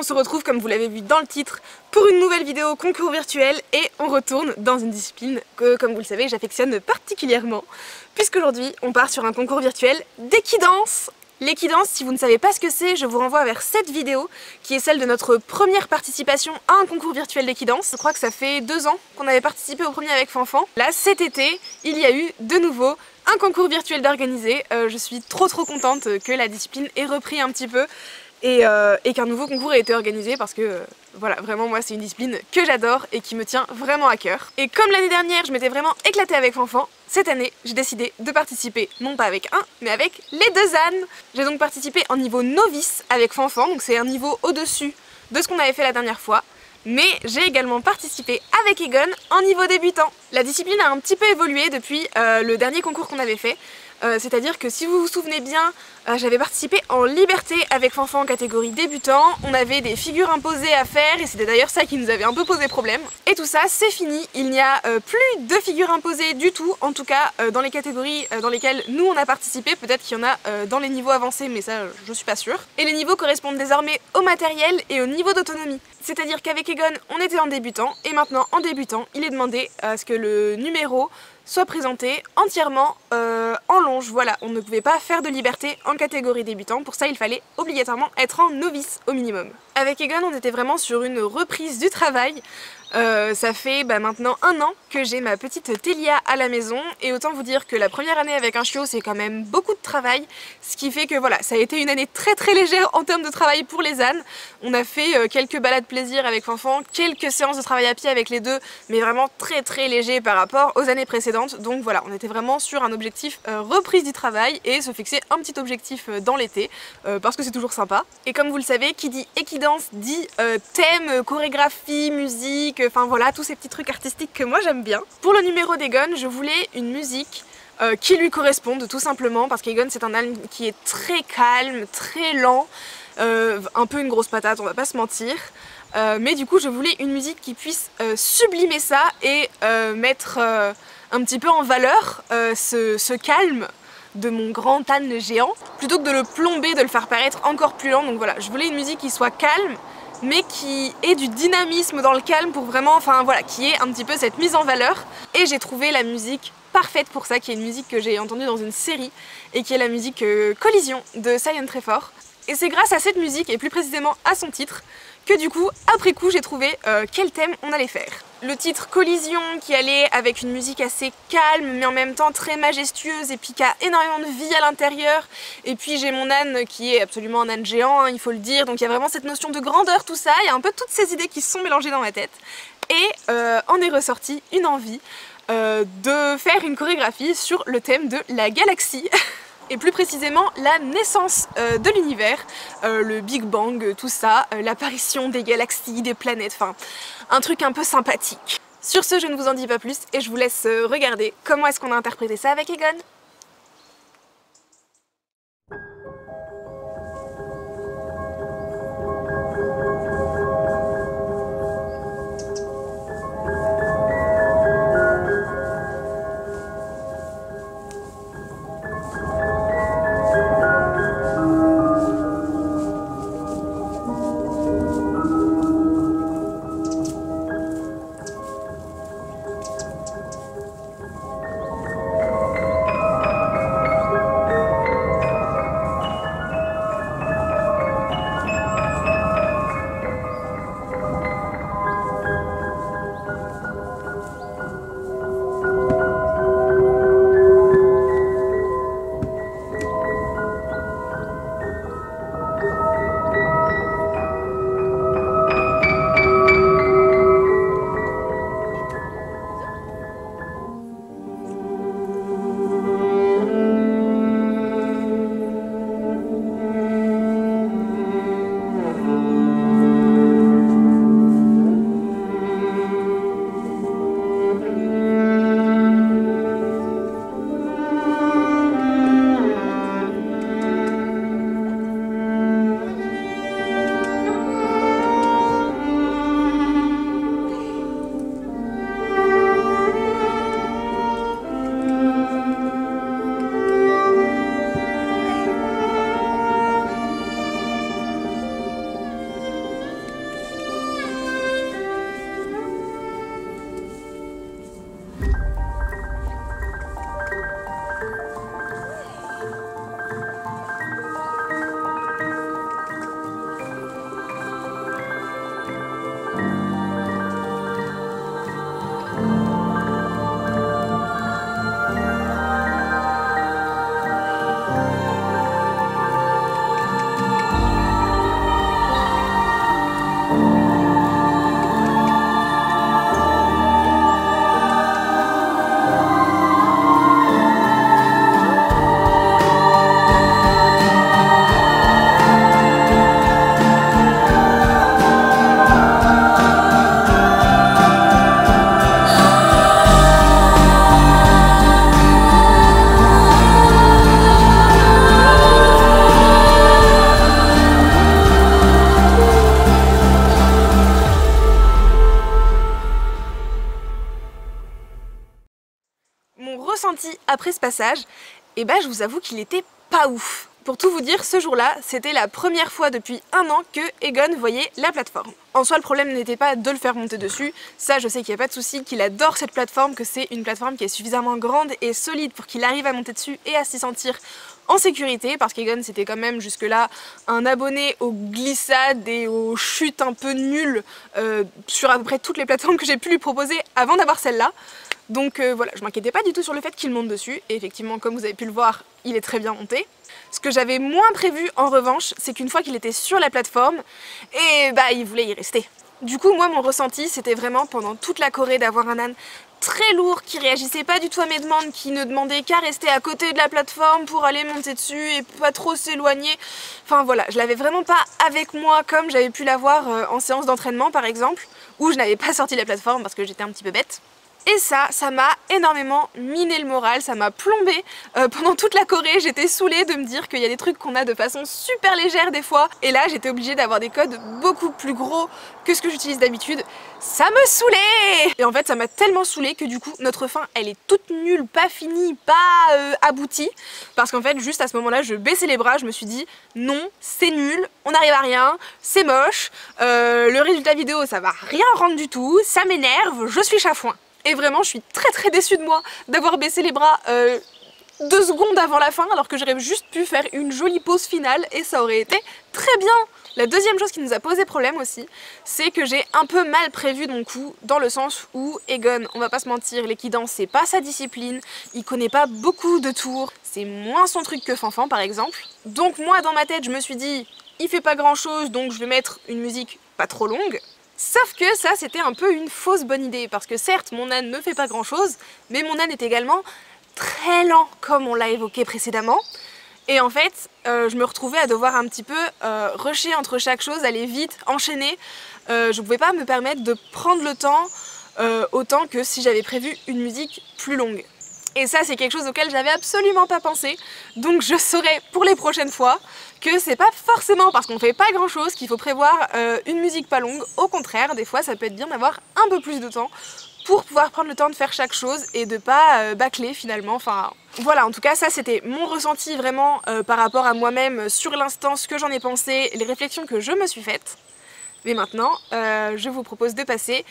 on se retrouve comme vous l'avez vu dans le titre pour une nouvelle vidéo concours virtuel et on retourne dans une discipline que comme vous le savez j'affectionne particulièrement puisqu'aujourd'hui on part sur un concours virtuel d'équidance. L'équidance, si vous ne savez pas ce que c'est, je vous renvoie vers cette vidéo qui est celle de notre première participation à un concours virtuel d'équidance. Je crois que ça fait 2 ans qu'on avait participé au premier avec Fanfan. Là, cet été, il y a eu de nouveau un concours virtuel d'organiser. Je suis trop contente que la discipline ait repris un petit peu et qu'un nouveau concours ait été organisé parce que voilà, vraiment moi c'est une discipline que j'adore et qui me tient vraiment à cœur. Et comme l'année dernière je m'étais vraiment éclatée avec Fanfan, cette année j'ai décidé de participer non pas avec un mais avec les 2 ânes. J'ai donc participé en niveau novice avec Fanfan, donc c'est un niveau au-dessus de ce qu'on avait fait la dernière fois. Mais j'ai également participé avec Egon en niveau débutant. La discipline a un petit peu évolué depuis le dernier concours qu'on avait fait. C'est-à-dire que si vous vous souvenez bien, j'avais participé en liberté avec Fanfan en catégorie débutant. On avait des figures imposées à faire et c'était d'ailleurs ça qui nous avait un peu posé problème. Et tout ça, c'est fini. Il n'y a plus de figures imposées du tout, en tout cas dans les catégories dans lesquelles nous on a participé. Peut-être qu'il y en a dans les niveaux avancés, mais ça je suis pas sûre. Et les niveaux correspondent désormais au matériel et au niveau d'autonomie. C'est-à-dire qu'avec Egon, on était en débutant et maintenant en débutant, il est demandé à ce que le numéro soit présenté entièrement en longe. Voilà, on ne pouvait pas faire de liberté en catégorie débutant, pour ça il fallait obligatoirement être en novice au minimum. Avec Egon on était vraiment sur une reprise du travail. Ça fait maintenant 1 an que j'ai ma petite Télia à la maison et autant vous dire que la première année avec un chiot c'est quand même beaucoup de travail, ce qui fait que voilà, ça a été une année très légère en termes de travail pour les ânes. On a fait quelques balades plaisir avec Fanfan, quelques séances de travail à pied avec les 2, mais vraiment très léger par rapport aux années précédentes. Donc voilà, on était vraiment sur un objectif reprise du travail et se fixer un petit objectif dans l'été parce que c'est toujours sympa. Et comme vous le savez, qui dit équidance dit thème, chorégraphie, musique, enfin voilà, tous ces petits trucs artistiques que moi j'aime bien. Pour le numéro d'Egon, je voulais une musique qui lui corresponde tout simplement parce qu'Egon c'est un âne qui est très calme, très lent, un peu une grosse patate, on va pas se mentir. Mais du coup je voulais une musique qui puisse sublimer ça et mettre un petit peu en valeur ce calme de mon grand âne géant, plutôt que de le plomber, de le faire paraître encore plus lent. Donc voilà, je voulais une musique qui soit calme mais qui ait du dynamisme dans le calme pour vraiment, enfin voilà, qui ait un petit peu cette mise en valeur. Et j'ai trouvé la musique parfaite pour ça, qui est une musique que j'ai entendue dans une série et qui est la musique Collision de Cyan Trefort. Et c'est grâce à cette musique, et plus précisément à son titre, que du coup, après coup, j'ai trouvé quel thème on allait faire. Le titre Collision qui allait avec une musique assez calme mais en même temps très majestueuse et puis qui a énormément de vie à l'intérieur. Et puis j'ai mon âne qui est absolument un âne géant, hein, il faut le dire, donc il y a vraiment cette notion de grandeur, tout ça, il y a un peu toutes ces idées qui se sont mélangées dans ma tête. Et en est ressortie une envie de faire une chorégraphie sur le thème de la galaxie. Et plus précisément la naissance de l'univers, le Big Bang, tout ça, l'apparition des galaxies, des planètes, enfin un truc un peu sympathique. Sur ce, je ne vous en dis pas plus et je vous laisse regarder comment est-ce qu'on a interprété ça avec Egon. mon ressenti après ce passage, et bah je vous avoue qu'il était pas ouf. Pour tout vous dire, ce jour-là, c'était la première fois depuis 1 an que Egon voyait la plateforme. En soi, le problème n'était pas de le faire monter dessus, ça je sais qu'il n'y a pas de souci, qu'il adore cette plateforme, que c'est une plateforme qui est suffisamment grande et solide pour qu'il arrive à monter dessus et à s'y sentir en sécurité, parce qu'Egon c'était quand même jusque-là un abonné aux glissades et aux chutes un peu nulles sur à peu près toutes les plateformes que j'ai pu lui proposer avant d'avoir celle-là. Donc voilà, je m'inquiétais pas du tout sur le fait qu'il monte dessus, et effectivement comme vous avez pu le voir, il est très bien monté. Ce que j'avais moins prévu en revanche, c'est qu'une fois qu'il était sur la plateforme, et bah il voulait y rester. Du coup moi mon ressenti c'était vraiment pendant toute la Corée d'avoir un âne très lourd qui réagissait pas du tout à mes demandes, qui ne demandait qu'à rester à côté de la plateforme pour aller monter dessus et pas trop s'éloigner. Enfin voilà, je l'avais vraiment pas avec moi comme j'avais pu l'avoir en séance d'entraînement par exemple, où je n'avais pas sorti la plateforme parce que j'étais un petit peu bête. Et ça m'a énormément miné le moral, ça m'a plombé pendant toute la Corée. J'étais saoulée de me dire qu'il y a des trucs qu'on a de façon super légère des fois, et là j'étais obligée d'avoir des codes beaucoup plus gros que ce que j'utilise d'habitude. Ça me saoulait! Et en fait ça m'a tellement saoulée que du coup notre fin elle est toute nulle, pas finie, pas aboutie, parce qu'en fait juste à ce moment là je baissais les bras, je me suis dit non, c'est nul, on n'arrive à rien, c'est moche, le résultat vidéo ça va rien rendre du tout, ça m'énerve, je suis chafouin. Et vraiment je suis très déçue de moi d'avoir baissé les bras 2 secondes avant la fin, alors que j'aurais juste pu faire une jolie pause finale et ça aurait été très bien. La deuxième chose qui nous a posé problème aussi, c'est que j'ai un peu mal prévu mon coup, dans le sens où Egon, on va pas se mentir, l'équidance c'est pas sa discipline, il connaît pas beaucoup de tours, c'est moins son truc que Fanfan par exemple. Donc moi dans ma tête je me suis dit, il fait pas grand chose donc je vais mettre une musique pas trop longue. Sauf que ça c'était un peu une fausse bonne idée, parce que certes mon âne ne fait pas grand chose, mais mon âne est également très lent comme on l'a évoqué précédemment. Et en fait je me retrouvais à devoir un petit peu rusher entre chaque chose, aller vite, enchaîner. Je pouvais pas me permettre de prendre le temps autant que si j'avais prévu une musique plus longue. Et ça c'est quelque chose auquel j'avais absolument pas pensé, donc je saurai pour les prochaines fois que c'est pas forcément parce qu'on fait pas grand chose qu'il faut prévoir une musique pas longue. Au contraire, des fois ça peut être bien d'avoir un peu plus de temps pour pouvoir prendre le temps de faire chaque chose et de pas bâcler finalement. Enfin voilà, en tout cas ça c'était mon ressenti vraiment par rapport à moi-même sur l'instant, ce que j'en ai pensé, les réflexions que je me suis faites. Mais maintenant je vous propose de passer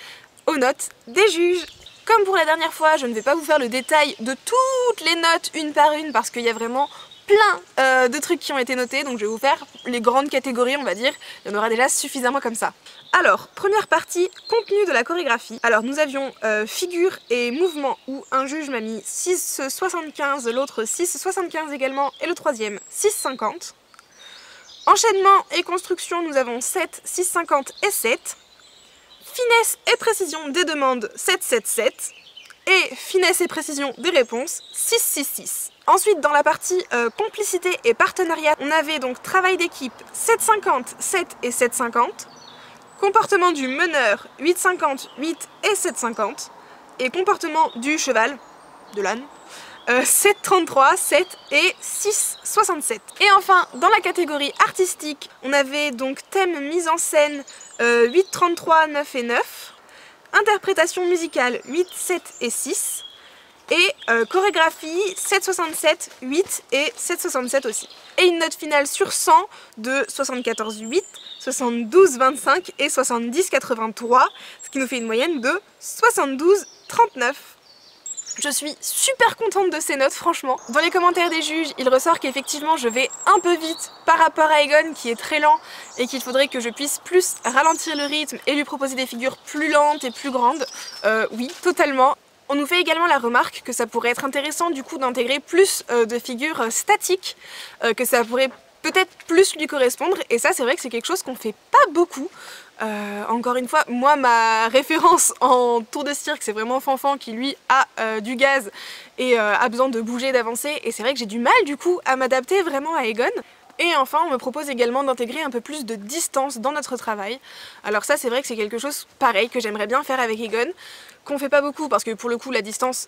aux notes des juges. Comme pour la dernière fois, je ne vais pas vous faire le détail de toutes les notes une par une parce qu'il y a vraiment plein de trucs qui ont été notés, donc je vais vous faire les grandes catégories on va dire, il y en aura déjà suffisamment comme ça. Alors, première partie, contenu de la chorégraphie. Alors nous avions figure et mouvement où un juge m'a mis 6,75, l'autre 6,75 également et le troisième 6,50. Enchaînement et construction, nous avons 7, 6,50 et 7. Finesse et précision des demandes 7,77 et finesse et précision des réponses 6,66. Ensuite dans la partie complicité et partenariat, on avait donc travail d'équipe 7,50, 7 et 7,50, comportement du meneur 8,50, 8 et 7,50 et comportement du cheval, de l'âne, 7,33, 7 et 6,67. Et enfin dans la catégorie artistique, on avait donc thème mise en scène 8,33, 9 et 9, interprétation musicale 8, 7 et 6, et chorégraphie 7,67, 8 et 7,67 aussi. Et une note finale sur 100 de 74,8, 72,25 et 70,83, ce qui nous fait une moyenne de 72,39. Je suis super contente de ces notes franchement. Dans les commentaires des juges, il ressort qu'effectivement je vais un peu vite par rapport à Egon qui est très lent et qu'il faudrait que je puisse plus ralentir le rythme et lui proposer des figures plus lentes et plus grandes. Oui, totalement. On nous fait également la remarque que ça pourrait être intéressant du coup d'intégrer plus de figures statiques, que ça pourrait peut-être plus lui correspondre, et ça c'est vrai que c'est quelque chose qu'on fait pas beaucoup. Encore une fois, moi ma référence en tour de cirque c'est vraiment Fanfan qui lui a du gaz et a besoin de bouger, d'avancer, et c'est vrai que j'ai du mal du coup à m'adapter vraiment à Egon. Et enfin on me propose également d'intégrer un peu plus de distance dans notre travail. Alors ça c'est vrai que c'est quelque chose pareil que j'aimerais bien faire avec Egon, qu'on fait pas beaucoup parce que pour le coup la distance,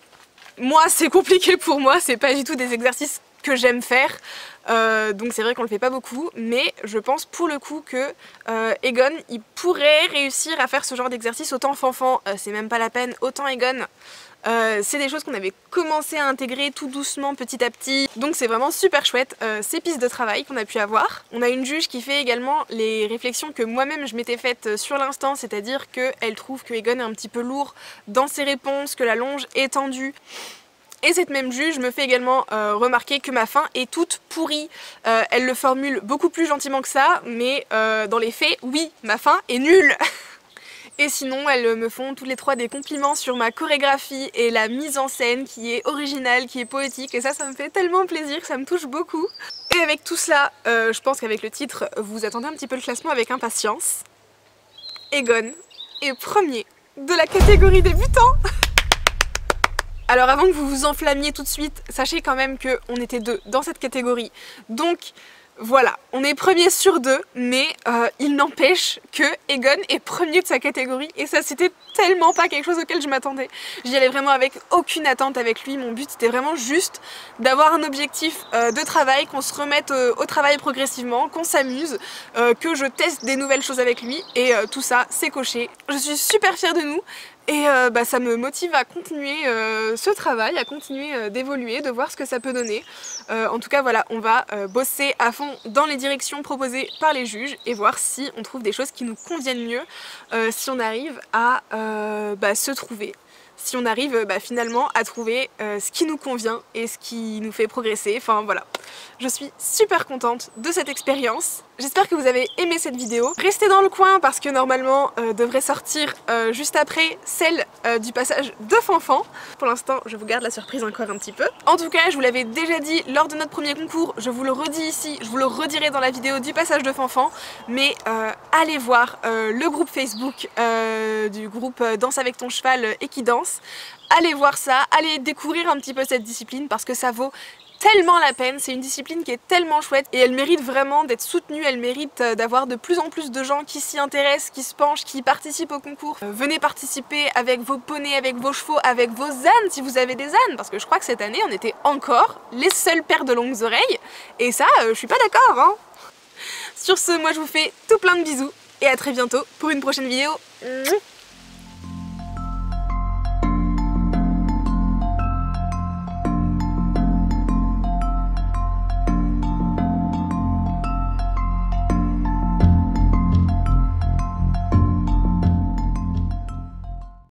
moi c'est compliqué pour moi, c'est pas du tout des exercices que j'aime faire, donc c'est vrai qu'on le fait pas beaucoup, mais je pense pour le coup que Egon il pourrait réussir à faire ce genre d'exercice. Autant Fanfan c'est même pas la peine, autant Egon C'est des choses qu'on avait commencé à intégrer tout doucement petit à petit, donc c'est vraiment super chouette ces pistes de travail qu'on a pu avoir. On a une juge qui fait également les réflexions que moi-même je m'étais faites sur l'instant, c'est-à-dire qu'elle trouve que Egon est un petit peu lourd dans ses réponses, que la longe est tendue. Et cette même juge me fait également remarquer que ma fin est toute pourrie. Elle le formule beaucoup plus gentiment que ça, mais dans les faits, oui, ma fin est nulle. Et sinon, elles me font toutes les trois des compliments sur ma chorégraphie et la mise en scène qui est originale, qui est poétique. Et ça me fait tellement plaisir, ça me touche beaucoup. Et avec tout cela, je pense qu'avec le titre, vous attendez un petit peu le classement avec impatience. Egon est premier de la catégorie débutant. Alors avant que vous vous enflammiez tout de suite, sachez quand même qu'on était 2 dans cette catégorie. Donc voilà, on est premier sur 2, mais il n'empêche que Egon est premier de sa catégorie. Et ça, c'était tellement pas quelque chose auquel je m'attendais. J'y allais vraiment avec aucune attente avec lui. Mon but c'était vraiment juste d'avoir un objectif de travail, qu'on se remette au travail progressivement, qu'on s'amuse, que je teste des nouvelles choses avec lui. Et tout ça, c'est coché. Je suis super fière de nous. Et ça me motive à continuer ce travail, à continuer d'évoluer, de voir ce que ça peut donner. En tout cas voilà, on va bosser à fond dans les directions proposées par les juges et voir si on trouve des choses qui nous conviennent mieux, si on arrive à se trouver. Si on arrive finalement à trouver ce qui nous convient et ce qui nous fait progresser, enfin voilà. Je suis super contente de cette expérience. J'espère que vous avez aimé cette vidéo. Restez dans le coin parce que normalement devrait sortir juste après celle du passage de Fanfan. Pour l'instant, je vous garde la surprise encore un petit peu. En tout cas, je vous l'avais déjà dit lors de notre premier concours, je vous le redis ici, je vous le redirai dans la vidéo du passage de Fanfan, mais allez voir le groupe Facebook du groupe Danse avec ton cheval Equidanse. Allez voir ça, allez découvrir un petit peu cette discipline parce que ça vaut tellement la peine, c'est une discipline qui est tellement chouette et elle mérite vraiment d'être soutenue, elle mérite d'avoir de plus en plus de gens qui s'y intéressent, qui se penchent, qui participent au concours. Venez participer avec vos poneys, avec vos chevaux, avec vos ânes si vous avez des ânes, parce que je crois que cette année on était encore les seules paires de longues oreilles et ça je suis pas d'accord hein. Sur ce, moi je vous fais tout plein de bisous et à très bientôt pour une prochaine vidéo.